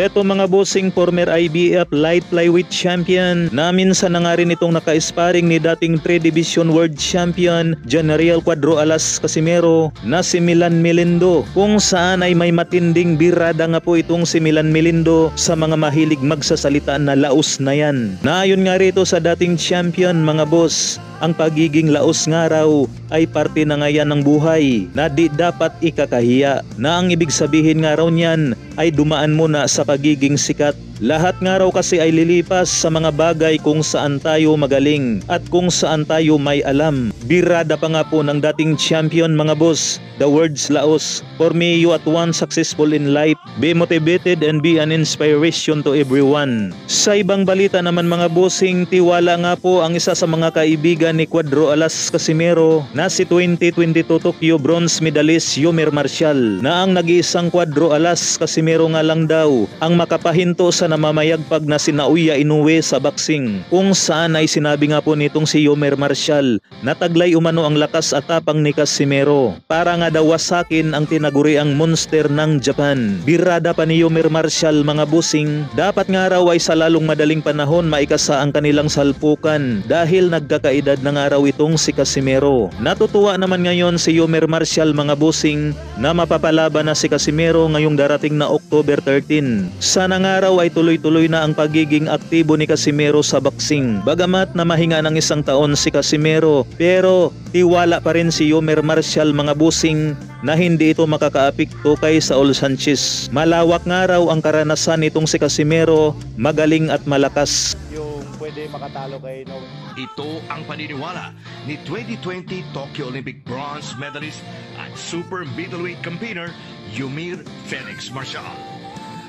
Eto mga bossing, former IBF light flyweight champion na minsan na nga rin itong naka-sparring ni dating 3 Division World Champion General Cuadro Alas Casimero na si Milan Melindo, kung saan ay may matinding birada nga po itong si Milan Melindo sa mga mahilig magsasalita na laos na yan. Naayon nga rito sa dating champion mga boss, ang pagiging laos nga raw ay parte na nga yan ng buhay na di dapat ikakahiya, na ang ibig sabihin nga raw niyan ay dumaan muna sa pagiging sikat. Lahat nga raw kasi ay lilipas sa mga bagay kung saan tayo magaling at kung saan tayo may alam. Birada pa nga po ng dating champion mga boss, the words laos. For me, you at once successful in life, be motivated and be an inspiration to everyone. Sa ibang balita naman mga bossing, tiwala nga po ang isa sa mga kaibigan ni Cuadro Alas Casimero na si 2022 Tokyo bronze medalist Yomer Marcial, na ang nag-iisang Cuadro Alas Casimero nga lang daw ang makapahinto sa namamayagpag na si Naoya Inoue sa boxing, kung saan ay sinabi nga po nitong si Yomer Marcial na taglay umano ang lakas at tapang ni Casimero para nga daw wasakin ang tinaguriang monster ng Japan. Birada pa ni Yomer Marcial mga bossing, dapat nga raw ay sa lalong madaling panahon maikasa ang kanilang salpukan dahil nagkakaedad na nga raw itong si Casimero. Natutuwa naman ngayon si Yomer Marcial mga bossing na mapapalaban na si Casimero ngayong darating na October 13. Sana nga raw ay tuloy-tuloy na ang pagiging aktibo ni Casimero sa boxing. Bagamat na mahinga ng 1 taon si Casimero, pero tiwala pa rin si Yomer Marcial mga bossing na hindi ito makakaapekto kay Saul Sanchez. Malawak nga raw ang karanasan nitong si Casimero, magaling at malakas. Yung pwede makatalo kay Inoue. Ito ang paniniwala ni 2020 Tokyo Olympic bronze medalist at super middleweight campaigner Yomer Felix Marcial.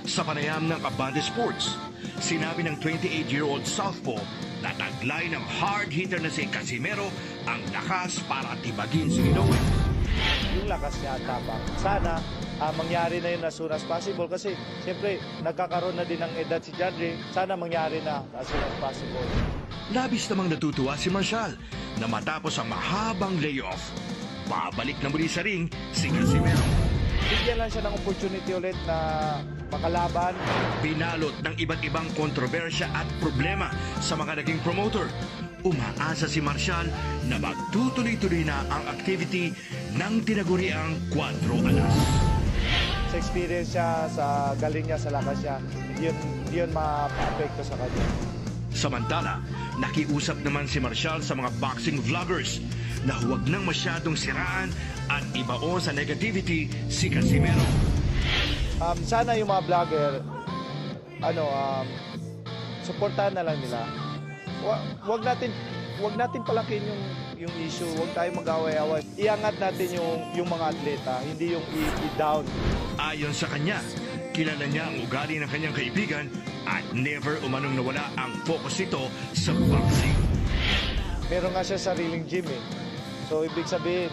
Sa panayam ng Abante Sports, sinabi ng 28-year-old southpaw na taglay ng hard hitter na si Casimero ang lakas para tibagin si Inoue. Yung lakas niya at tapang. Sana mangyari na yun as soon as possible kasi siyempre nagkakaroon na din ng edad si Jandre. Sana mangyari na as soon as possible. Labis namang natutuwa si Marcial na matapos ang mahabang layoff, babalik na muli sa ring si Casimero. Bigyan lang siya ng opportunity ulit na makalaban. Binalot ng iba't ibang kontrobersya at problema sa mga naging promoter. Umaasa si Marcial na magtutuloy-tuloy na ang activity ng tinaguriang Cuadro Alas. Sa experience niya, sa galing niya, sa lakas niya, hindi yun ma-apekto sa kanya. Samantala, nakiusap naman si Marcial sa mga boxing vloggers na huwag nang masyadong siraan at ibaon sa negativity si Casimero. Sana yung mga vlogger, supportahan na lang nila. Wag natin palakin yung issue, wag tayo mag-away-away. Iangat natin yung mga atleta, hindi yung i-down. Ayon sa kanya, kilala niya ang ugali ng kanyang kaibigan at never umanong nawala ang focus nito sa boxing. Meron nga siya sariling gym eh. So ibig sabihin,